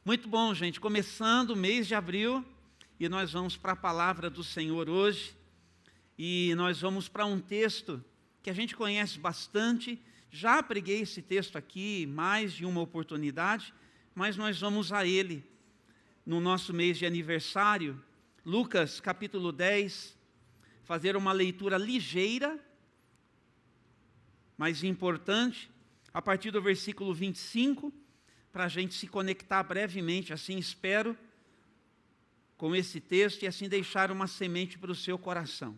Muito bom, gente. Começando o mês de abril e nós vamos para a palavra do Senhor hoje. E nós vamos para um texto que a gente conhece bastante. Já preguei esse texto aqui mais de uma oportunidade, mas nós vamos a ele no nosso mês de aniversário. Lucas, capítulo 10, fazer uma leitura ligeira, mas importante, a partir do versículo 25, para a gente se conectar brevemente, assim espero, com esse texto e assim deixar uma semente para o seu coração.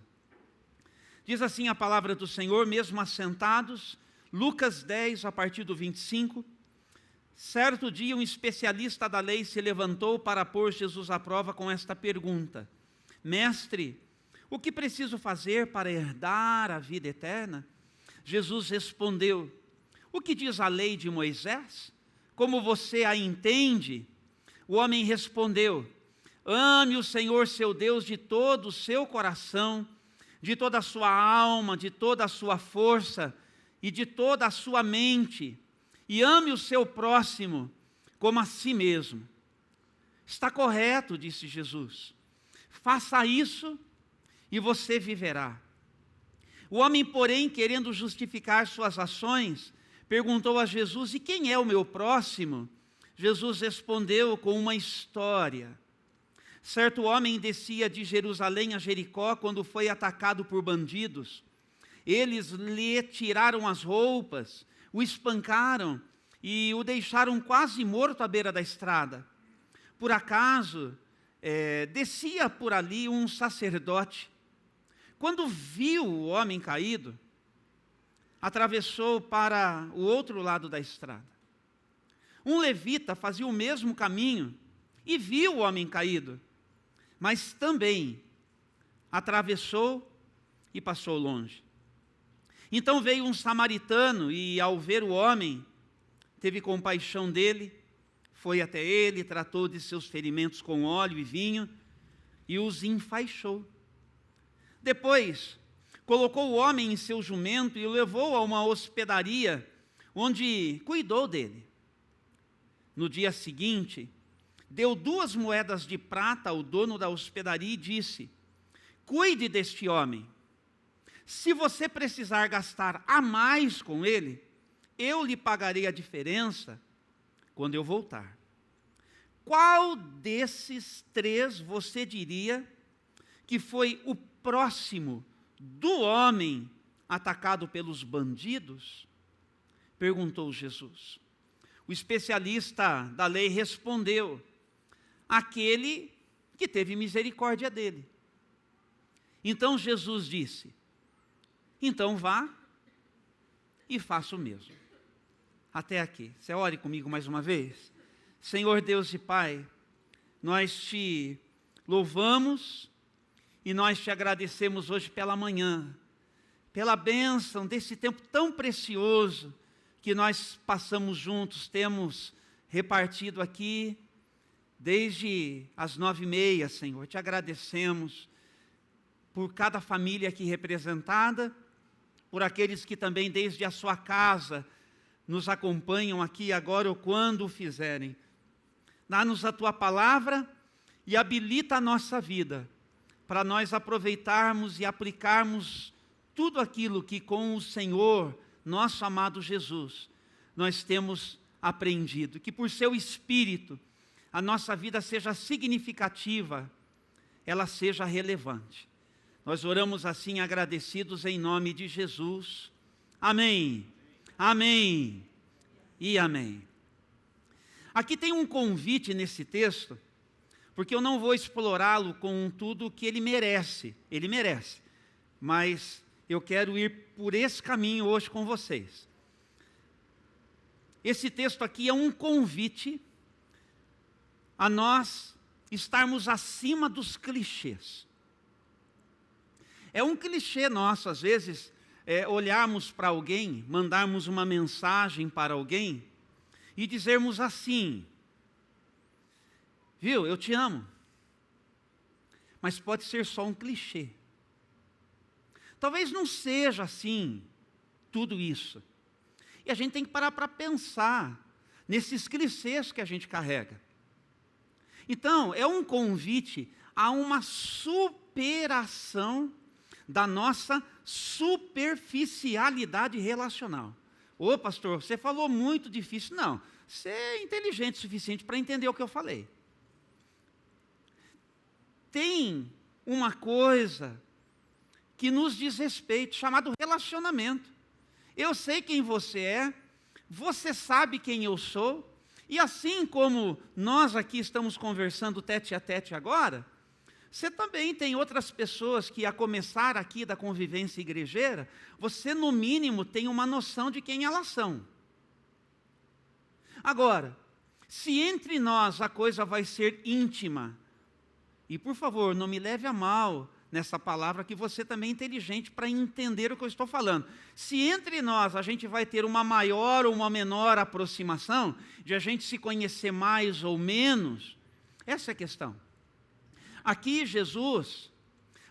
Diz assim a palavra do Senhor, mesmo assentados, Lucas 10, a partir do 25, certo dia um especialista da lei se levantou para pôr Jesus à prova com esta pergunta: Mestre, o que preciso fazer para herdar a vida eterna? Jesus respondeu: O que diz a lei de Moisés? Como você a entende? O homem respondeu: Ame o Senhor seu Deus de todo o seu coração, de toda a sua alma, de toda a sua força e de toda a sua mente, e ame o seu próximo como a si mesmo. Está correto, disse Jesus. Faça isso e você viverá. O homem, porém, querendo justificar suas ações, perguntou a Jesus: E quem é o meu próximo? Jesus respondeu com uma história. Certo homem descia de Jerusalém a Jericó quando foi atacado por bandidos. Eles lhe tiraram as roupas, o espancaram e o deixaram quase morto à beira da estrada. Por acaso, descia por ali um sacerdote. Quando viu o homem caído, atravessou para o outro lado da estrada. Um levita fazia o mesmo caminho e viu o homem caído, mas também atravessou e passou longe. Então veio um samaritano e, ao ver o homem, teve compaixão dele, foi até ele, tratou de seus ferimentos com óleo e vinho e os enfaixou. Depois, colocou o homem em seu jumento e o levou a uma hospedaria, onde cuidou dele. No dia seguinte, deu 2 moedas de prata ao dono da hospedaria e disse: Cuide deste homem. Se você precisar gastar a mais com ele, eu lhe pagarei a diferença quando eu voltar. Qual desses 3 você diria que foi o próximo do homem atacado pelos bandidos? Perguntou Jesus. O especialista da lei respondeu: aquele que teve misericórdia dele. Então Jesus disse: então vá e faça o mesmo. Até aqui. Você ore comigo mais uma vez. Senhor Deus e Pai, nós te louvamos e nós te agradecemos hoje pela manhã, pela bênção desse tempo tão precioso que nós passamos juntos, temos repartido aqui desde as 9h30, Senhor. Te agradecemos por cada família aqui representada, por aqueles que também desde a sua casa nos acompanham aqui agora ou quando o fizerem. Dá-nos a tua palavra e habilita a nossa vida para nós aproveitarmos e aplicarmos tudo aquilo que com o Senhor, nosso amado Jesus, nós temos aprendido. Que por seu Espírito a nossa vida seja significativa, ela seja relevante. Nós oramos assim agradecidos em nome de Jesus. Amém. Amém. E amém. Aqui tem um convite nesse texto, porque eu não vou explorá-lo com tudo o que ele merece. Ele merece. Mas eu quero ir por esse caminho hoje com vocês. Esse texto aqui é um convite a nós estarmos acima dos clichês. É um clichê nosso, às vezes, olharmos para alguém, mandarmos uma mensagem para alguém e dizermos assim: viu, eu te amo. Mas pode ser só um clichê. Talvez não seja assim, tudo isso. E a gente tem que parar para pensar nesses clichês que a gente carrega. Então, é um convite a uma superação da nossa superficialidade relacional. Ô pastor, você falou muito difícil. Não, você é inteligente o suficiente para entender o que eu falei. Tem uma coisa que nos diz respeito, chamado relacionamento. Eu sei quem você sabe quem eu sou, e assim como nós aqui estamos conversando tete a tete agora, você também tem outras pessoas que, a começar aqui da convivência igrejeira, você no mínimo tem uma noção de quem elas são. Agora, se entre nós a coisa vai ser íntima, e por favor, não me leve a mal nessa palavra, que você também é inteligente para entender o que eu estou falando. Se entre nós a gente vai ter uma maior ou uma menor aproximação, de a gente se conhecer mais ou menos, essa é a questão. Aqui Jesus,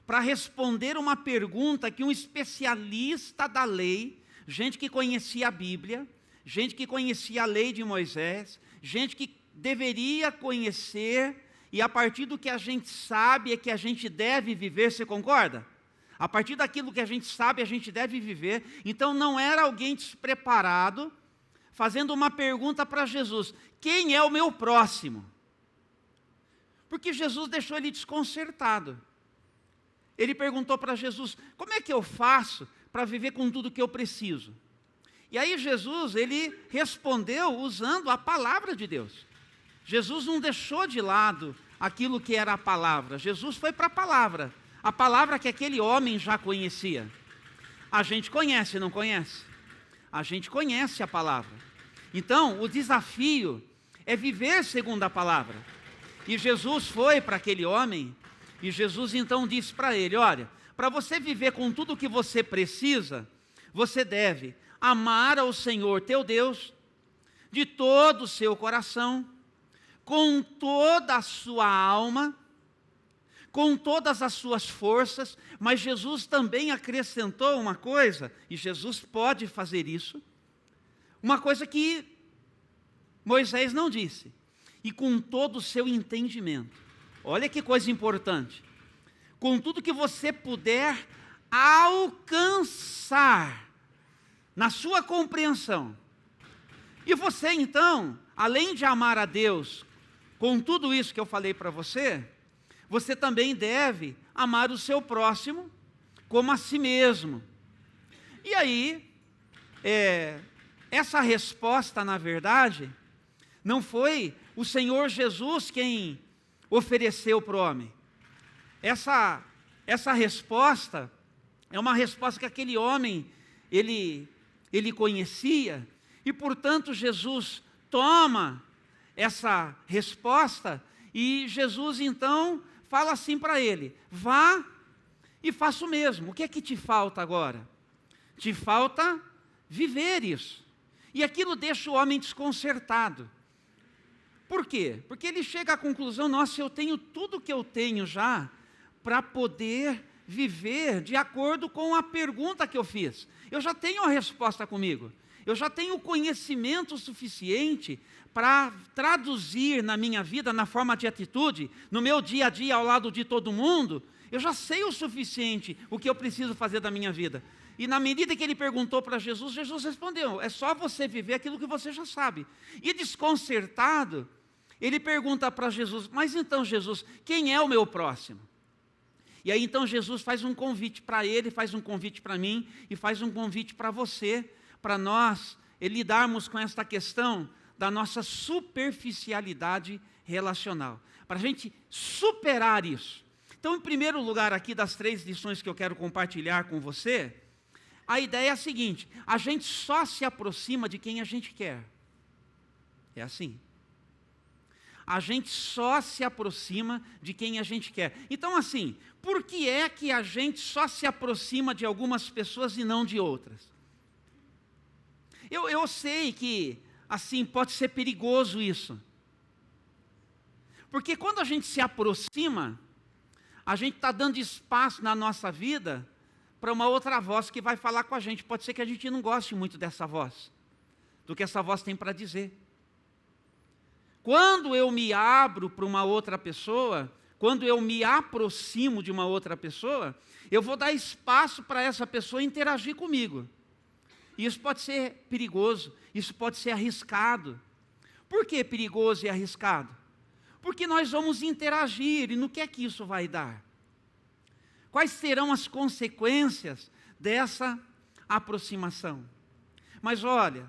para responder uma pergunta que um especialista da lei, gente que conhecia a Bíblia, gente que conhecia a lei de Moisés, gente que deveria conhecer, e a partir do que a gente sabe é que a gente deve viver, você concorda? A partir daquilo que a gente sabe, a gente deve viver. Então não era alguém despreparado, fazendo uma pergunta para Jesus: quem é o meu próximo? Porque Jesus deixou ele desconcertado. Ele perguntou para Jesus: como é que eu faço para viver com tudo que eu preciso? E aí Jesus, ele respondeu usando a palavra de Deus. Jesus não deixou de lado aquilo que era a palavra. Jesus foi para a palavra que aquele homem já conhecia. A gente conhece, não conhece? A gente conhece a palavra. Então, o desafio é viver segundo a palavra. E Jesus foi para aquele homem, e Jesus então disse para ele: olha, para você viver com tudo o que você precisa, você deve amar ao Senhor teu Deus de todo o seu coração, com toda a sua alma, com todas as suas forças. Mas Jesus também acrescentou uma coisa, e Jesus pode fazer isso, uma coisa que Moisés não disse: e com todo o seu entendimento. Olha que coisa importante. Com tudo que você puder alcançar na sua compreensão. E você então, além de amar a Deus, com tudo isso que eu falei para você, você também deve amar o seu próximo como a si mesmo. E aí, essa resposta, na verdade, não foi o Senhor Jesus quem ofereceu para o homem. Essa resposta é uma resposta que aquele homem, ele conhecia, e portanto Jesus toma essa resposta, e Jesus então fala assim para ele: vá e faça o mesmo. O que é que te falta agora? Te falta viver isso. E aquilo deixa o homem desconcertado. Por quê? Porque ele chega à conclusão: nossa, eu tenho tudo que eu tenho já para poder viver de acordo com a pergunta que eu fiz. Eu já tenho a resposta comigo. Eu já tenho conhecimento suficiente para traduzir na minha vida, na forma de atitude, no meu dia a dia ao lado de todo mundo. Eu já sei o suficiente o que eu preciso fazer da minha vida. E na medida que ele perguntou para Jesus, Jesus respondeu: é só você viver aquilo que você já sabe. E desconcertado, ele pergunta para Jesus: mas então, Jesus, quem é o meu próximo? E aí então Jesus faz um convite para ele, faz um convite para mim e faz um convite para você, para nós lidarmos com esta questão da nossa superficialidade relacional, para a gente superar isso. Então, em primeiro lugar aqui, das 3 lições que eu quero compartilhar com você, a ideia é a seguinte: a gente só se aproxima de quem a gente quer. É assim. A gente só se aproxima de quem a gente quer. Então, assim, por que é que a gente só se aproxima de algumas pessoas e não de outras? Eu sei que, assim, pode ser perigoso isso. Porque quando a gente se aproxima, a gente está dando espaço na nossa vida para uma outra voz que vai falar com a gente. Pode ser que a gente não goste muito dessa voz, do que essa voz tem para dizer. Quando eu me abro para uma outra pessoa, quando eu me aproximo de uma outra pessoa, eu vou dar espaço para essa pessoa interagir comigo. E isso pode ser perigoso, isso pode ser arriscado. Por que perigoso e arriscado? Porque nós vamos interagir, e no que é que isso vai dar? Quais serão as consequências dessa aproximação? Mas olha,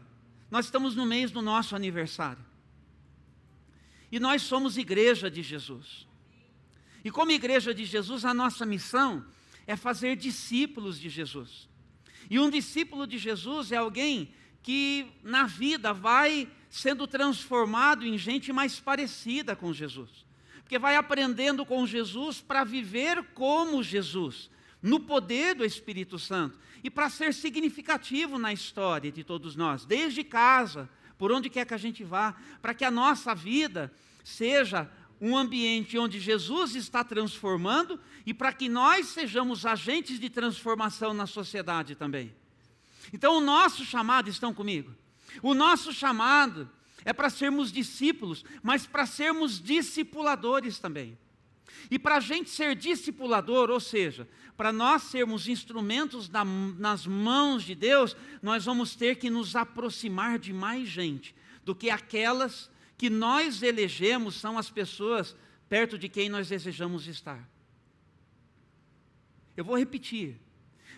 nós estamos no mês do nosso aniversário. E nós somos igreja de Jesus. E como igreja de Jesus, a nossa missão é fazer discípulos de Jesus. E um discípulo de Jesus é alguém que na vida vai sendo transformado em gente mais parecida com Jesus. Porque vai aprendendo com Jesus para viver como Jesus, no poder do Espírito Santo. E para ser significativo na história de todos nós, desde casa, por onde quer que a gente vá, para que a nossa vida seja um ambiente onde Jesus está transformando e para que nós sejamos agentes de transformação na sociedade também. Então o nosso chamado, estão comigo? O nosso chamado é para sermos discípulos, mas para sermos discipuladores também. E para a gente ser discipulador, ou seja, para nós sermos instrumentos nas mãos de Deus, nós vamos ter que nos aproximar de mais gente do que aquelas que nós elegemos são as pessoas perto de quem nós desejamos estar. Eu vou repetir.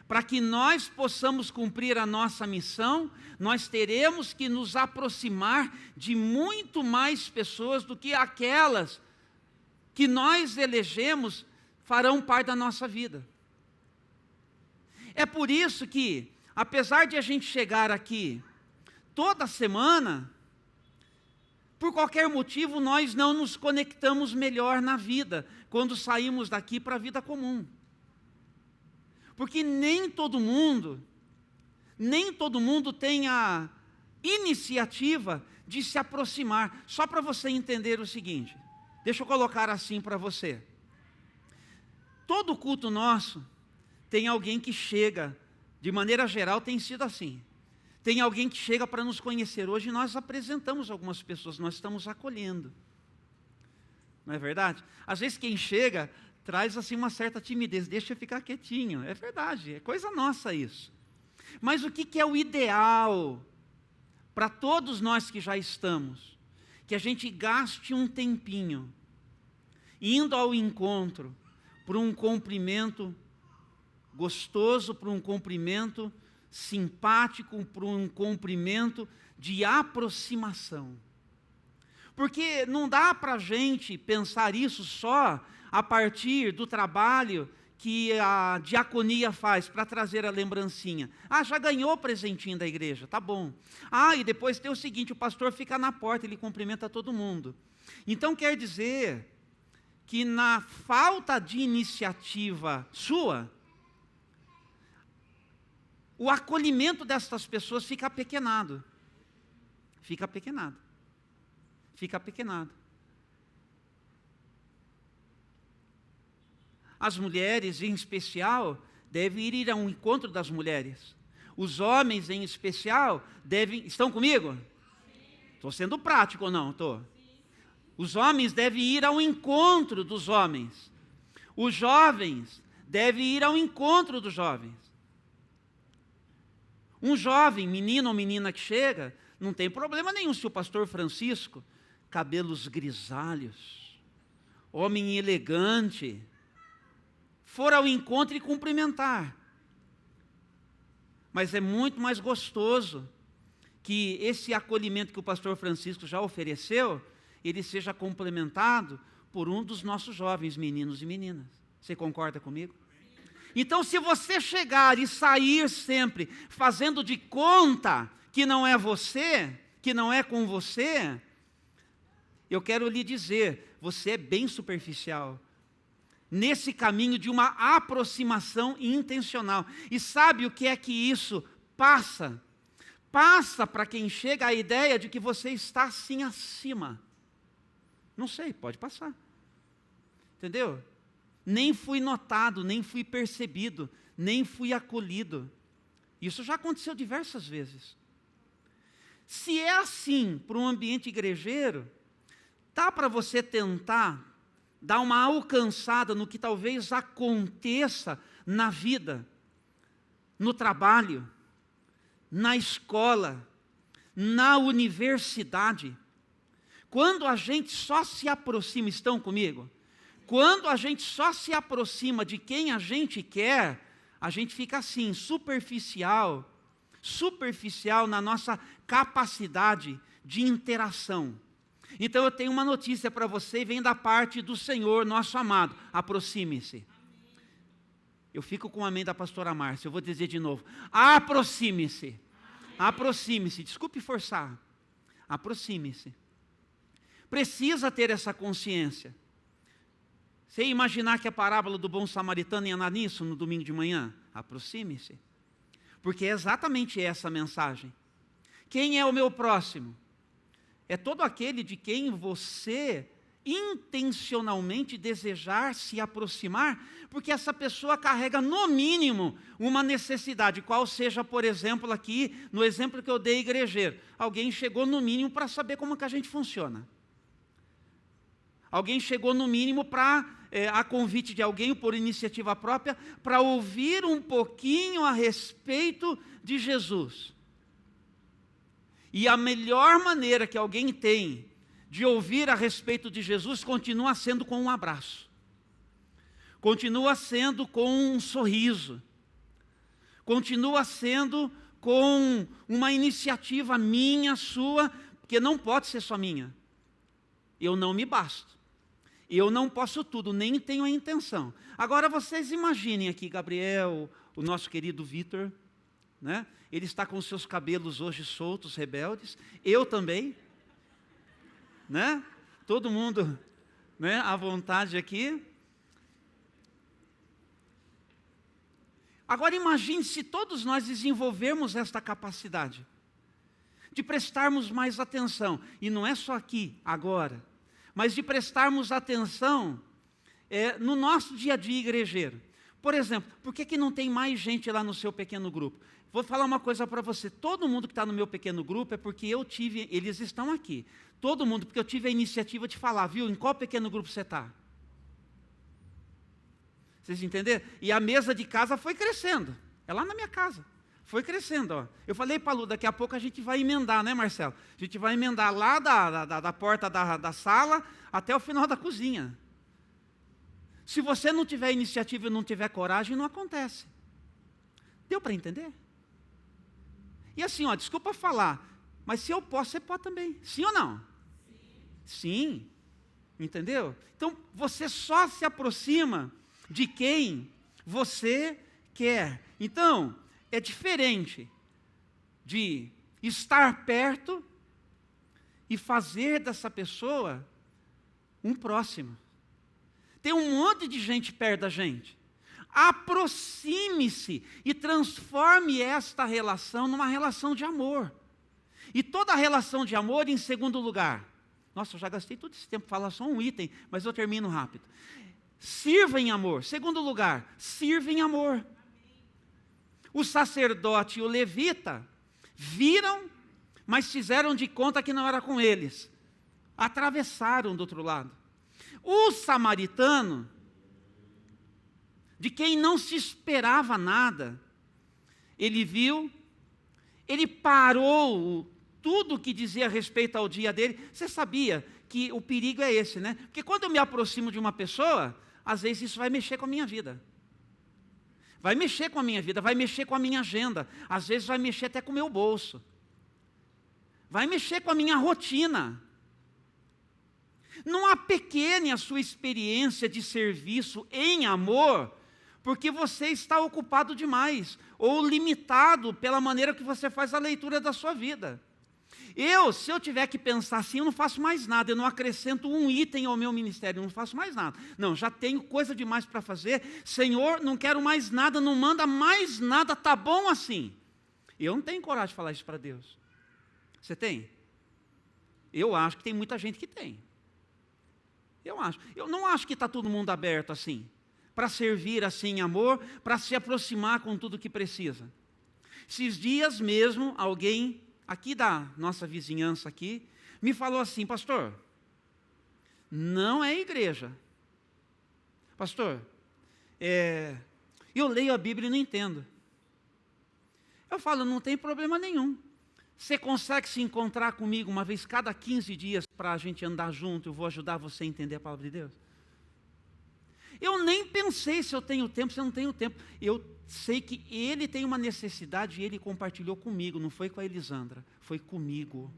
Para que nós possamos cumprir a nossa missão, nós teremos que nos aproximar de muito mais pessoas do que aquelas que nós elegemos farão parte da nossa vida. É por isso que, apesar de a gente chegar aqui toda semana, por qualquer motivo nós não nos conectamos melhor na vida, quando saímos daqui para a vida comum. Porque nem todo mundo tem a iniciativa de se aproximar. Só para você entender o seguinte, deixa eu colocar assim para você. Todo culto nosso tem alguém que chega, de maneira geral tem sido assim. Tem alguém que chega para nos conhecer. Hoje nós apresentamos algumas pessoas, nós estamos acolhendo. Não é verdade? Às vezes quem chega traz assim uma certa timidez, deixa eu ficar quietinho. É verdade, é coisa nossa isso. Mas o que é o ideal para todos nós que já estamos? Que a gente gaste um tempinho indo ao encontro por um cumprimento gostoso, por um cumprimento simpático, por um cumprimento de aproximação. Porque não dá para a gente pensar isso só a partir do trabalho que a diaconia faz para trazer a lembrancinha. Ah, já ganhou o presentinho da igreja, tá bom. Ah, e depois tem o seguinte, o pastor fica na porta, ele cumprimenta todo mundo. Então quer dizer que na falta de iniciativa sua, o acolhimento dessas pessoas fica apequenado. Fica apequenado. Fica apequenado. As mulheres, em especial, devem ir ao encontro das mulheres. Os homens, em especial, devem... Estão comigo? Estou sendo prático ou não? Estou. Os homens devem ir ao encontro dos homens. Os jovens devem ir ao encontro dos jovens. Um jovem, menino ou menina que chega, não tem problema nenhum se o pastor Francisco, cabelos grisalhos, homem elegante, for ao encontro e cumprimentar. Mas é muito mais gostoso que esse acolhimento que o pastor Francisco já ofereceu, ele seja complementado por um dos nossos jovens meninos e meninas. Você concorda comigo? Então, se você chegar e sair sempre fazendo de conta que não é você, que não é com você, eu quero lhe dizer, você é bem superficial nesse caminho de uma aproximação intencional. E sabe o que é que isso passa? Passa para quem chega a ideia de que você está assim acima. Não sei, pode passar. Entendeu? Nem fui notado, nem fui percebido, nem fui acolhido. Isso já aconteceu diversas vezes. Se é assim para um ambiente igrejeiro, dá para você tentar dar uma alcançada no que talvez aconteça na vida, no trabalho, na escola, na universidade. Quando a gente só se aproxima, estão comigo? Quando a gente só se aproxima de quem a gente quer, a gente fica assim, superficial na nossa capacidade de interação. Então eu tenho uma notícia para você, vem da parte do Senhor, nosso amado. Aproxime-se. Eu fico com o amém da pastora Márcia, eu vou dizer de novo. Aproxime-se. Aproxime-se. Desculpe forçar. Aproxime-se. Precisa ter essa consciência. Você imaginar que a parábola do bom samaritano ia andar nisso no domingo de manhã? Aproxime-se. Porque é exatamente essa a mensagem. Quem é o meu próximo? É todo aquele de quem você intencionalmente desejar se aproximar, porque essa pessoa carrega no mínimo uma necessidade, qual seja, por exemplo, aqui, no exemplo que eu dei igrejeiro, alguém chegou no mínimo para saber como que a gente funciona. Alguém chegou no mínimo para, a convite de alguém, por iniciativa própria, para ouvir um pouquinho a respeito de Jesus. E a melhor maneira que alguém tem de ouvir a respeito de Jesus continua sendo com um abraço. Continua sendo com um sorriso. Continua sendo com uma iniciativa minha, sua, porque não pode ser só minha. Eu não me basto. Eu não posso tudo, nem tenho a intenção. Agora vocês imaginem aqui, Gabriel, o nosso querido Vitor, né? Ele está com seus cabelos hoje soltos, rebeldes. Eu também, né? Todo mundo, né, à vontade aqui. Agora imagine se todos nós desenvolvermos esta capacidade de prestarmos mais atenção. E não é só aqui, agora, mas de prestarmos atenção no nosso dia a dia igrejeiro. Por exemplo, por que não tem mais gente lá no seu pequeno grupo? Vou falar uma coisa para você, todo mundo que está no meu pequeno grupo é porque eles estão aqui. Todo mundo, porque eu tive a iniciativa de falar, viu, em qual pequeno grupo você está? Vocês entenderam? E a mesa de casa foi crescendo, é lá na minha casa, foi crescendo. Ó. Eu falei para a Lu, daqui a pouco a gente vai emendar, né, Marcelo? A gente vai emendar lá da porta da sala até o final da cozinha. Se você não tiver iniciativa e não tiver coragem, não acontece. Deu para entender? E assim, ó, desculpa falar, mas se eu posso, você pode também. Sim ou não? Sim. Entendeu? Então, você só se aproxima de quem você quer. Então, é diferente de estar perto e fazer dessa pessoa um próximo. Tem um monte de gente perto da gente. Aproxime-se e transforme esta relação numa relação de amor. E toda relação de amor, em segundo lugar. Nossa, eu já gastei todo esse tempo para falar só um item, mas eu termino rápido. Sirva em amor. Segundo lugar, sirva em amor. O sacerdote e o levita viram, mas fizeram de conta que não era com eles. Atravessaram do outro lado. O samaritano, de quem não se esperava nada, ele viu, ele parou tudo o que dizia a respeito ao dia dele. Você sabia que o perigo é esse, né? Porque quando eu me aproximo de uma pessoa, às vezes isso vai mexer com a minha vida. Vai mexer com a minha vida, vai mexer com a minha agenda. Às vezes vai mexer até com o meu bolso. Vai mexer com a minha rotina. Não apequene a sua experiência de serviço em amor, porque você está ocupado demais, ou limitado pela maneira que você faz a leitura da sua vida. Se eu tiver que pensar assim, eu não faço mais nada, eu não acrescento um item ao meu ministério, eu não faço mais nada. Não, já tenho coisa demais para fazer, Senhor, não quero mais nada, não manda mais nada, tá bom assim. Eu não tenho coragem de falar isso para Deus. Você tem? Eu acho que tem muita gente que tem. Eu não acho que está todo mundo aberto assim, para servir assim em amor, para se aproximar com tudo que precisa. Esses dias mesmo, alguém aqui da nossa vizinhança aqui, me falou assim, pastor, não é igreja. Pastor, eu leio a Bíblia e não entendo. Eu falo, não tem problema nenhum. Você consegue se encontrar comigo uma vez cada 15 dias para a gente andar junto? Eu vou ajudar você a entender a palavra de Deus. Eu nem pensei se eu tenho tempo, se eu não tenho tempo. Eu sei que ele tem uma necessidade e ele compartilhou comigo, não foi com a Elisandra, foi comigo.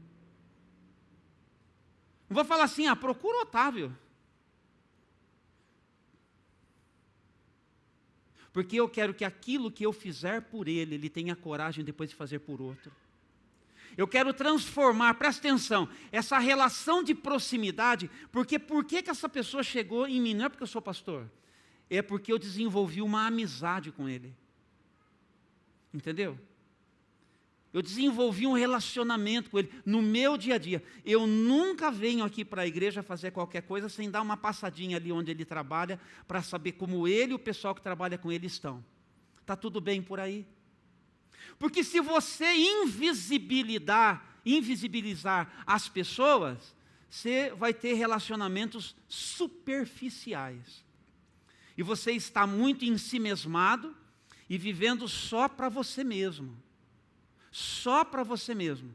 Não vou falar assim, procura o Otávio. Porque eu quero que aquilo que eu fizer por ele, ele tenha coragem depois de fazer por outro. Eu quero transformar, presta atenção, essa relação de proximidade, porque por que essa pessoa chegou em mim? Não é porque eu sou pastor, é porque eu desenvolvi uma amizade com ele. Entendeu? Eu desenvolvi um relacionamento com ele no meu dia a dia. Eu nunca venho aqui para a igreja fazer qualquer coisa sem dar uma passadinha ali onde ele trabalha, para saber como ele e o pessoal que trabalha com ele estão. Está tudo bem por aí? Porque se você invisibilizar as pessoas, você vai ter relacionamentos superficiais. E você está muito ensimesmado e vivendo só para você mesmo. Só para você mesmo.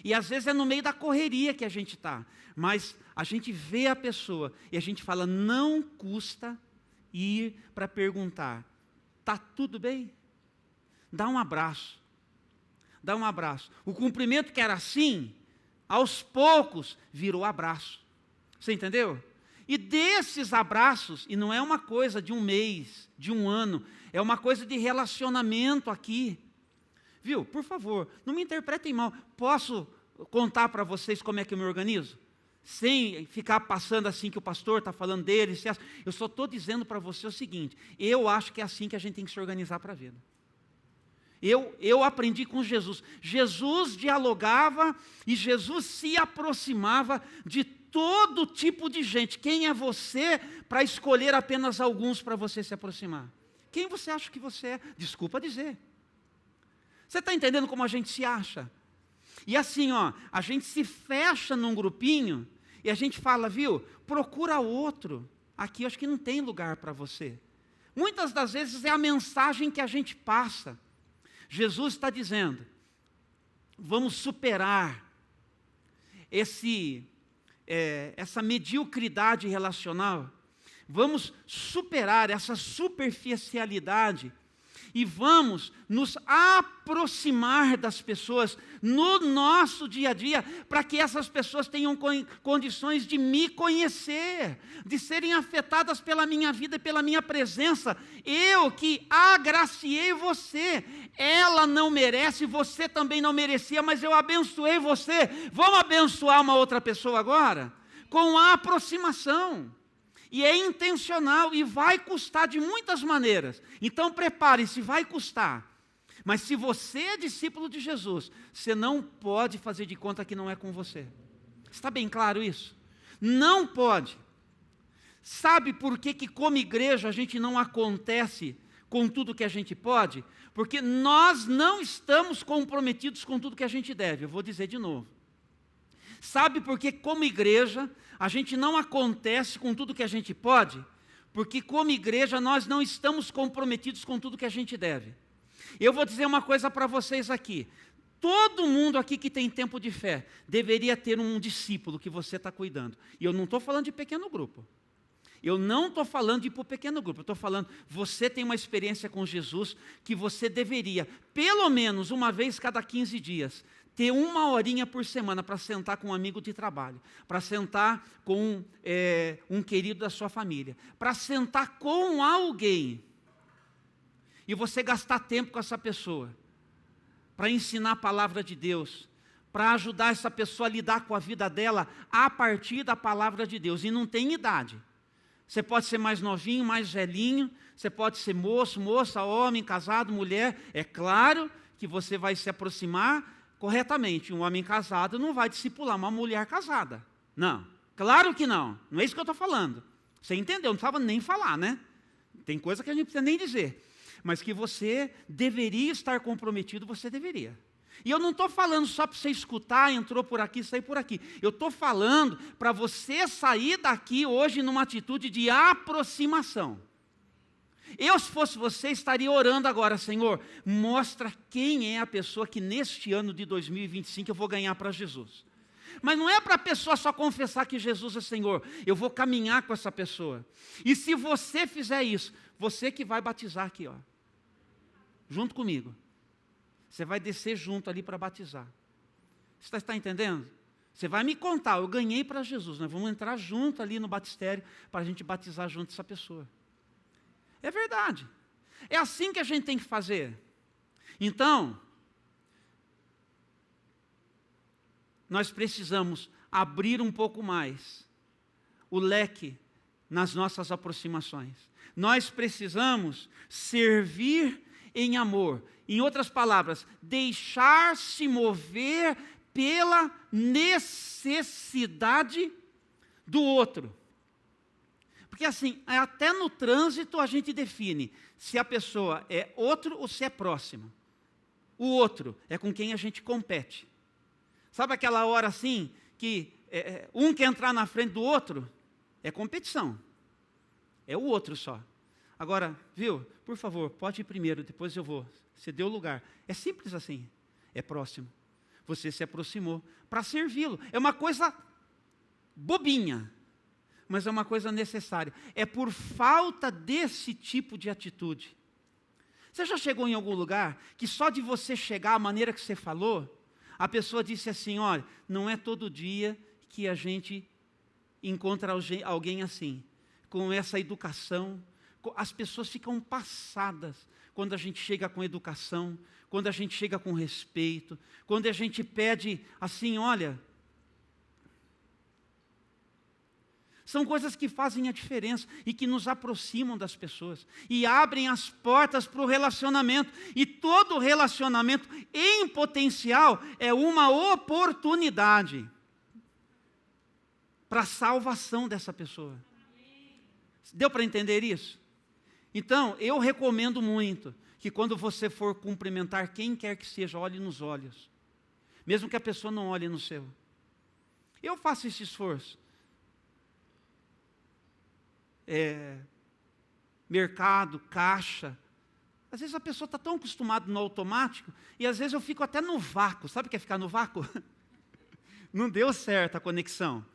E às vezes é no meio da correria que a gente está. Mas a gente vê a pessoa e a gente fala, não custa ir para perguntar, está tudo bem? Dá um abraço. Dá um abraço. O cumprimento que era assim, aos poucos, virou abraço. Você entendeu? E desses abraços, e não é uma coisa de um mês, de um ano, é uma coisa de relacionamento aqui. Viu? Por favor, não me interpretem mal. Posso contar para vocês como é que eu me organizo? Sem ficar passando assim que o pastor está falando dele. Eu só estou dizendo para você o seguinte, eu acho que é assim que a gente tem que se organizar para a vida. Eu aprendi com Jesus. Jesus dialogava e Jesus se aproximava de todo tipo de gente. Quem é você para escolher apenas alguns para você se aproximar? Quem você acha que você é? Desculpa dizer. Você está entendendo como a gente se acha? E assim, a gente se fecha num grupinho e a gente fala, viu, procura outro. Aqui eu acho que não tem lugar para você. Muitas das vezes é a mensagem que a gente passa. Jesus está dizendo, vamos superar essa mediocridade relacional, vamos superar essa superficialidade e vamos nos aproximar das pessoas no nosso dia a dia, para que essas pessoas tenham condições de me conhecer, de serem afetadas pela minha vida e pela minha presença. Eu que agraciei você, ela não merece, você também não merecia, mas eu abençoei você. Vamos abençoar uma outra pessoa agora? Com a aproximação. E é intencional e vai custar de muitas maneiras. Então prepare-se, vai custar. Mas se você é discípulo de Jesus, você não pode fazer de conta que não é com você. Está bem claro isso? Não pode. Sabe por que como igreja a gente não acontece com tudo que a gente pode? Porque nós não estamos comprometidos com tudo que a gente deve. Eu vou dizer de novo. Sabe por que como igreja a gente não acontece com tudo que a gente pode? Porque como igreja nós não estamos comprometidos com tudo que a gente deve. Eu vou dizer uma coisa para vocês aqui. Todo mundo aqui que tem tempo de fé deveria ter um discípulo que você está cuidando. E eu não estou falando de pequeno grupo. Eu não estou falando de ir para o pequeno grupo. Eu estou falando, você tem uma experiência com Jesus que você deveria, pelo menos uma vez cada 15 dias, ter uma horinha por semana para sentar com um amigo de trabalho, para sentar com um querido da sua família, para sentar com alguém e você gastar tempo com essa pessoa, para ensinar a palavra de Deus, para ajudar essa pessoa a lidar com a vida dela a partir da palavra de Deus. E não tem idade. Você pode ser mais novinho, mais velhinho, você pode ser moço, moça, homem, casado, mulher. É claro que você vai se aproximar corretamente. Um homem casado não vai discipular uma mulher casada. Não, claro que não. Não é isso que eu estou falando. Você entendeu? Não precisava nem falar, né? Tem coisa que a gente não precisa nem dizer. Mas que você deveria estar comprometido, você deveria. E eu não estou falando só para você escutar, entrou por aqui, saiu por aqui. Eu estou falando para você sair daqui hoje numa atitude de aproximação. Eu, se fosse você, estaria orando agora: Senhor, mostra quem é a pessoa que neste ano de 2025 eu vou ganhar para Jesus. Mas não é para a pessoa só confessar que Jesus é Senhor. Eu vou caminhar com essa pessoa. E se você fizer isso, você que vai batizar aqui, ó, junto comigo. Você vai descer junto ali para batizar. Você está entendendo? Você vai me contar: eu ganhei para Jesus. Nós vamos entrar junto ali no batistério para a gente batizar junto essa pessoa. É verdade. É assim que a gente tem que fazer. Então, nós precisamos abrir um pouco mais o leque nas nossas aproximações. Nós precisamos servir em amor. Em outras palavras, deixar-se mover pela necessidade do outro. Porque assim, até no trânsito a gente define se a pessoa é outro ou se é próxima. O outro é com quem a gente compete. Sabe aquela hora assim, que um quer entrar na frente do outro? É competição. É o outro só. Agora, viu? Por favor, pode ir primeiro, depois eu vou. Você deu lugar. É simples assim. É próximo. Você se aproximou para servi-lo. É uma coisa bobinha, mas é uma coisa necessária. É por falta desse tipo de atitude. Você já chegou em algum lugar que só de você chegar, a maneira que você falou, a pessoa disse assim: olha, não é todo dia que a gente encontra alguém assim, com essa educação. As pessoas ficam passadas quando a gente chega com educação, quando a gente chega com respeito, quando a gente pede assim, olha. São coisas que fazem a diferença e que nos aproximam das pessoas e abrem as portas para o relacionamento. E todo relacionamento em potencial é uma oportunidade para a salvação dessa pessoa. Deu para entender isso? Então, eu recomendo muito que quando você for cumprimentar quem quer que seja, olhe nos olhos. Mesmo que a pessoa não olhe no seu. Eu faço esse esforço. Mercado, caixa. Às vezes a pessoa está tão acostumada no automático, e às vezes eu fico até no vácuo. Sabe o que é ficar no vácuo? Não deu certo a conexão.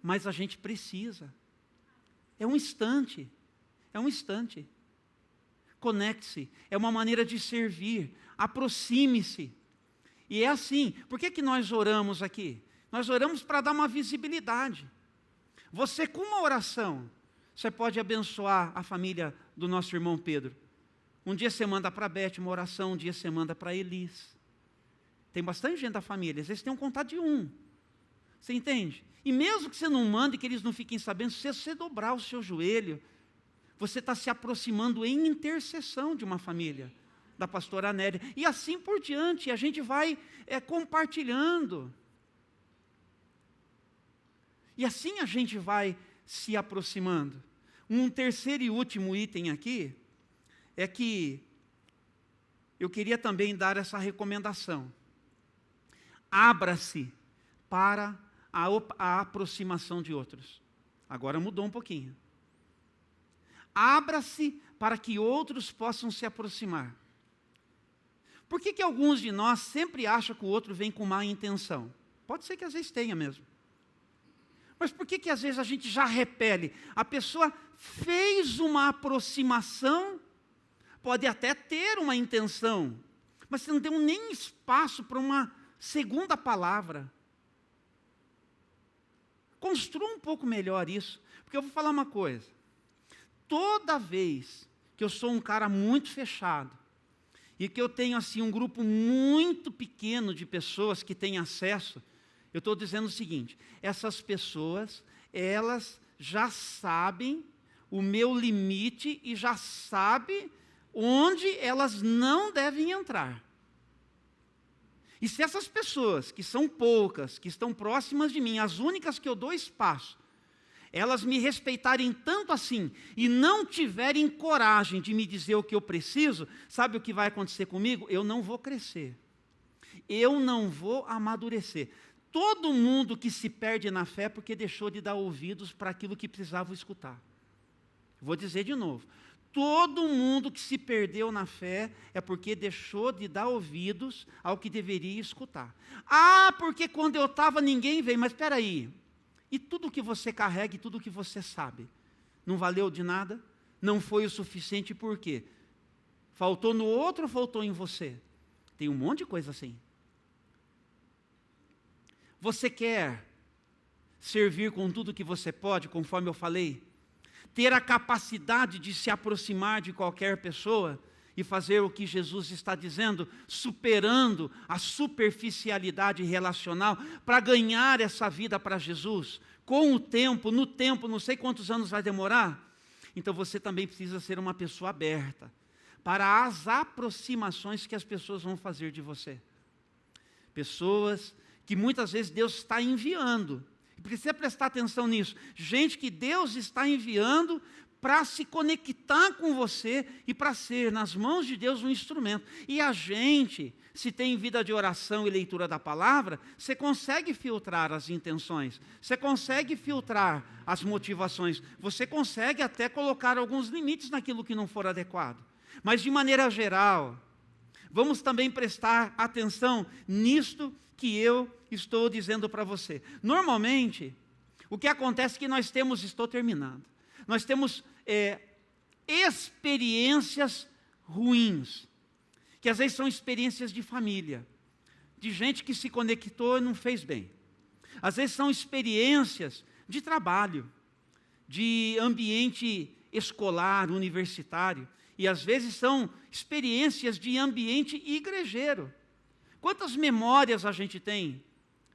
Mas a gente precisa. É um instante. É um instante. Conecte-se. É uma maneira de servir. Aproxime-se. E é assim. Por que nós oramos aqui? Nós oramos para dar uma visibilidade. Você, com uma oração, você pode abençoar a família do nosso irmão Pedro. Um dia você manda para a Beth uma oração, um dia você manda para a Elis. Tem bastante gente da família, às vezes tem um contato de um. Você entende? E mesmo que você não mande, que eles não fiquem sabendo, se você dobrar o seu joelho, você está se aproximando em intercessão de uma família, da pastora Nélia. E assim por diante, a gente vai compartilhando. E assim a gente vai se aproximando. Um terceiro e último item aqui, é que eu queria também dar essa recomendação. Abra-se para a aproximação de outros. Agora mudou um pouquinho. Abra-se para que outros possam se aproximar. Por que alguns de nós sempre acham que o outro vem com má intenção? Pode ser que às vezes tenha mesmo. Mas por que às vezes a gente já repele? A pessoa fez uma aproximação, pode até ter uma intenção, mas você não deu nem espaço para uma segunda palavra. Construa um pouco melhor isso, porque eu vou falar uma coisa. Toda vez que eu sou um cara muito fechado, e que eu tenho assim um grupo muito pequeno de pessoas que têm acesso, eu estou dizendo o seguinte: essas pessoas, elas já sabem o meu limite e já sabem onde elas não devem entrar. E se essas pessoas, que são poucas, que estão próximas de mim, as únicas que eu dou espaço, elas me respeitarem tanto assim e não tiverem coragem de me dizer o que eu preciso, sabe o que vai acontecer comigo? Eu não vou crescer. Eu não vou amadurecer. Todo mundo que se perde na fé porque deixou de dar ouvidos para aquilo que precisava escutar. Vou dizer de novo. Todo mundo que se perdeu na fé é porque deixou de dar ouvidos ao que deveria escutar. Ah, porque quando eu estava ninguém veio. Mas espera aí. E tudo que você carrega e tudo que você sabe, não valeu de nada? Não foi o suficiente por quê? Faltou no outro ou faltou em você? Tem um monte de coisa assim. Você quer servir com tudo que você pode, conforme eu falei? Ter a capacidade de se aproximar de qualquer pessoa e fazer o que Jesus está dizendo, superando a superficialidade relacional para ganhar essa vida para Jesus, com o tempo, no tempo, não sei quantos anos vai demorar. Então você também precisa ser uma pessoa aberta para as aproximações que as pessoas vão fazer de você. Pessoas que muitas vezes Deus está enviando. Precisa prestar atenção nisso. Gente que Deus está enviando para se conectar com você e para ser, nas mãos de Deus, um instrumento. E a gente, se tem vida de oração e leitura da palavra, você consegue filtrar as intenções, você consegue filtrar as motivações, você consegue até colocar alguns limites naquilo que não for adequado. Mas, de maneira geral, vamos também prestar atenção nisto que eu estou dizendo para você. Normalmente, o que acontece é que nós temos, estou terminando, nós temos experiências ruins, que às vezes são experiências de família, de gente que se conectou e não fez bem. Às vezes são experiências de trabalho, de ambiente escolar, universitário, e às vezes são experiências de ambiente igrejeiro. Quantas memórias a gente tem?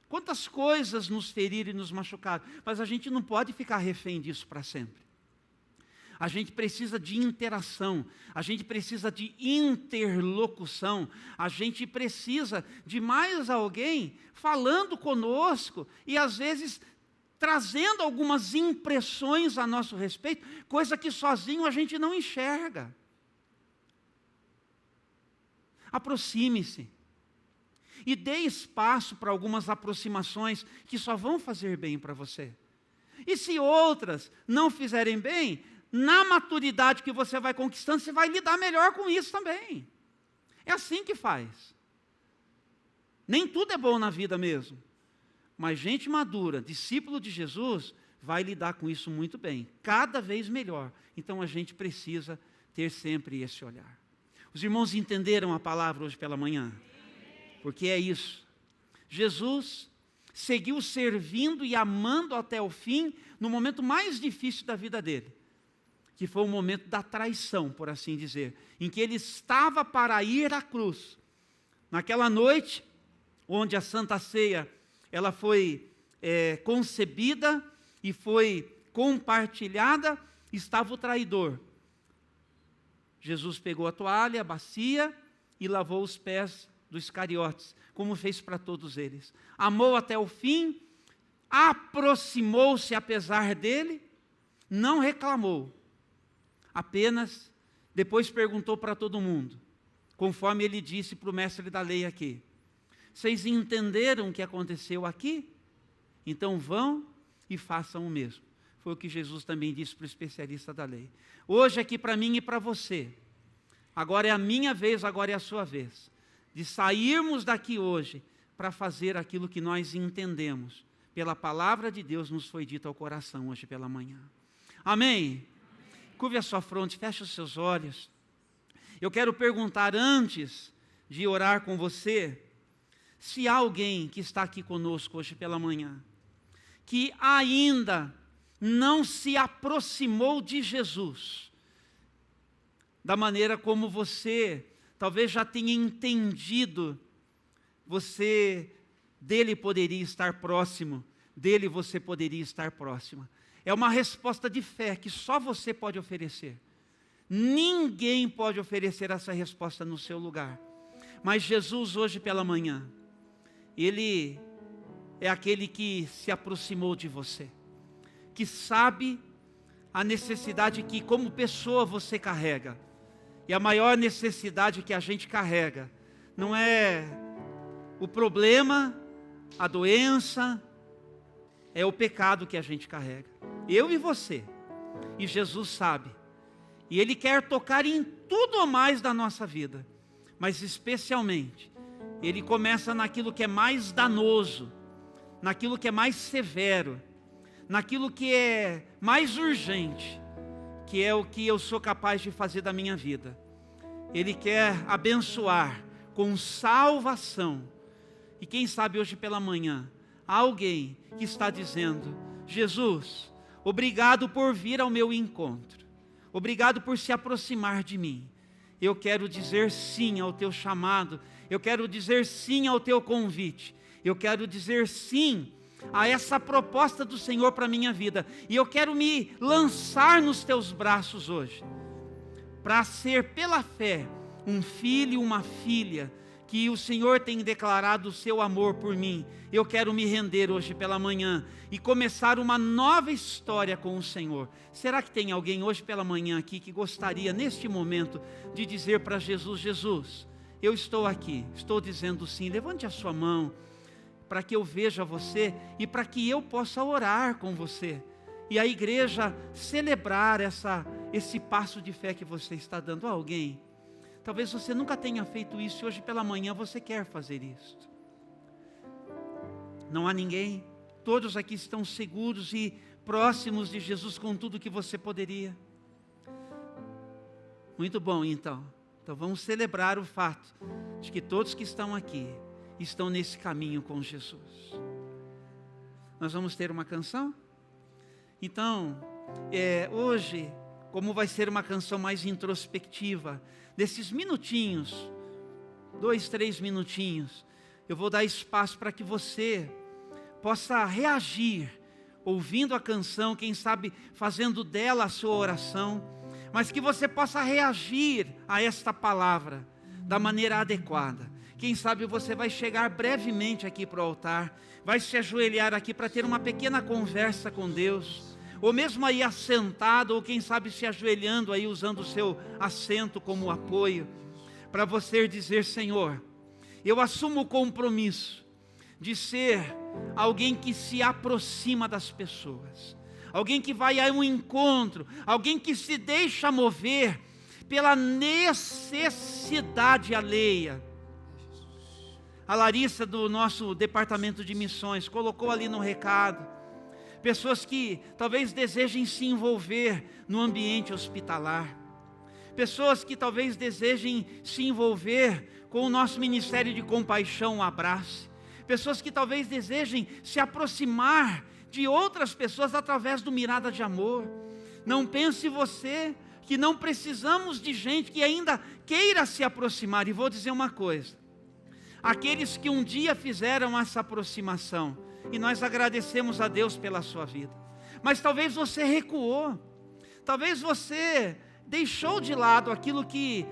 Quantas coisas nos feriram e nos machucaram? Mas a gente não pode ficar refém disso para sempre. A gente precisa de interação, a gente precisa de interlocução, a gente precisa de mais alguém falando conosco e às vezes trazendo algumas impressões a nosso respeito, coisa que sozinho a gente não enxerga. Aproxime-se. E dê espaço para algumas aproximações que só vão fazer bem para você. E se outras não fizerem bem, na maturidade que você vai conquistando, você vai lidar melhor com isso também. É assim que faz. Nem tudo é bom na vida mesmo. Mas gente madura, discípulo de Jesus, vai lidar com isso muito bem. Cada vez melhor. Então a gente precisa ter sempre esse olhar. Os irmãos entenderam a palavra hoje pela manhã? Porque é isso. Jesus seguiu servindo e amando até o fim, no momento mais difícil da vida dele, que foi o momento da traição, por assim dizer, em que ele estava para ir à cruz. Naquela noite, onde a Santa Ceia, ela foi concebida e foi compartilhada, estava o traidor. Jesus pegou a toalha, a bacia e lavou os pés dos Iscariotes, como fez para todos eles. Amou até o fim, aproximou-se apesar dele, não reclamou. Apenas, depois perguntou para todo mundo, conforme ele disse para o mestre da lei aqui. Vocês entenderam o que aconteceu aqui? Então vão e façam o mesmo. Foi o que Jesus também disse para o especialista da lei. Hoje aqui para mim e para você, agora é a minha vez, agora é a sua vez, de sairmos daqui hoje para fazer aquilo que nós entendemos. Pela palavra de Deus nos foi dito ao coração hoje pela manhã. Amém? Curve a sua fronte, feche os seus olhos. Eu quero perguntar antes de orar com você, se há alguém que está aqui conosco hoje pela manhã, que ainda não se aproximou de Jesus, da maneira como você talvez já tenha entendido, dele poderia estar próximo, dele você poderia estar próxima. É uma resposta de fé que só você pode oferecer. Ninguém pode oferecer essa resposta no seu lugar. Mas Jesus hoje pela manhã, Ele é aquele que se aproximou de você, que sabe a necessidade que como pessoa você carrega. E a maior necessidade que a gente carrega não é O problema, a doença, é o pecado que a gente carrega. Eu e você. E Jesus sabe. E Ele quer tocar em tudo ou mais da nossa vida. Mas especialmente, Ele começa naquilo que é mais danoso, naquilo que é mais severo, naquilo que é mais urgente, que é o que eu sou capaz de fazer da minha vida. Ele quer abençoar com salvação. E quem sabe hoje pela manhã, há alguém que está dizendo: Jesus, obrigado por vir ao meu encontro. Obrigado por se aproximar de mim. Eu quero dizer sim ao teu chamado. Eu quero dizer sim ao teu convite. Eu quero dizer sim a essa proposta do Senhor para a minha vida. E eu quero me lançar nos teus braços hoje, para ser pela fé um filho e uma filha, que o Senhor tem declarado o seu amor por mim. Eu quero me render hoje pela manhã e começar uma nova história com o Senhor. Será que tem alguém hoje pela manhã aqui que gostaria neste momento de dizer para Jesus: Jesus, eu estou aqui, estou dizendo sim. Levante a sua mão para que eu veja você e para que eu possa orar com você. E a igreja celebrar esse passo de fé que você está dando a alguém. Talvez você nunca tenha feito isso e hoje pela manhã você quer fazer isso. Não há ninguém? Todos aqui estão seguros e próximos de Jesus com tudo que você poderia. Muito bom, então. Então vamos celebrar o fato de que todos que estão aqui estão nesse caminho com Jesus. Nós vamos ter uma canção? Então, hoje, como vai ser uma canção mais introspectiva, desses minutinhos, 2, 3 minutinhos, eu vou dar espaço para que você possa reagir, ouvindo a canção, quem sabe fazendo dela a sua oração, mas que você possa reagir a esta palavra da maneira adequada. Quem sabe você vai chegar brevemente aqui para o altar, vai se ajoelhar aqui para ter uma pequena conversa com Deus, ou mesmo aí assentado, ou quem sabe se ajoelhando aí, usando o seu assento como apoio, para você dizer: Senhor, eu assumo o compromisso de ser alguém que se aproxima das pessoas, alguém que vai a um encontro, alguém que se deixa mover pela necessidade alheia. A Larissa, do nosso departamento de missões, colocou ali no recado, pessoas que talvez desejem se envolver no ambiente hospitalar, pessoas que talvez desejem se envolver com o nosso ministério de compaixão, o Abrace, pessoas que talvez desejem se aproximar de outras pessoas através do Mirada de Amor. Não pense você que não precisamos de gente que ainda queira se aproximar. E vou dizer uma coisa: aqueles que um dia fizeram essa aproximação, e nós agradecemos a Deus pela sua vida, mas talvez você recuou, talvez você deixou de lado aquilo que,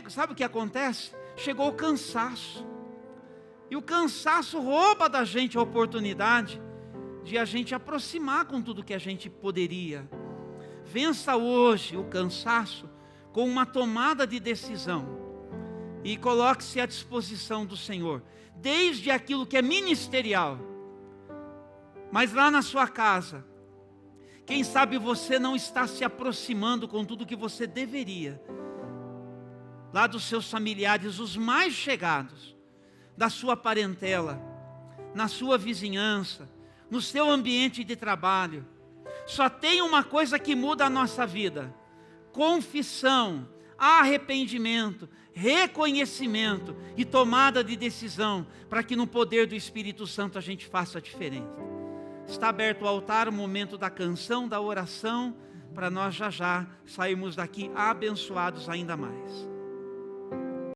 sabe o que acontece? Chegou o cansaço, e o cansaço rouba da gente a oportunidade de a gente aproximar com tudo que a gente poderia. Vença hoje o cansaço com uma tomada de decisão, e coloque-se à disposição do Senhor, desde aquilo que é ministerial, mas lá na sua casa, quem sabe você não está se aproximando com tudo que você deveria, lá dos seus familiares, os mais chegados, da sua parentela, na sua vizinhança, no seu ambiente de trabalho. Só tem uma coisa que muda a nossa vida: confissão, arrependimento, reconhecimento e tomada de decisão, para que no poder do Espírito Santo a gente faça a diferença. Está aberto o altar, o momento da canção, da oração, para nós já sairmos daqui abençoados ainda mais.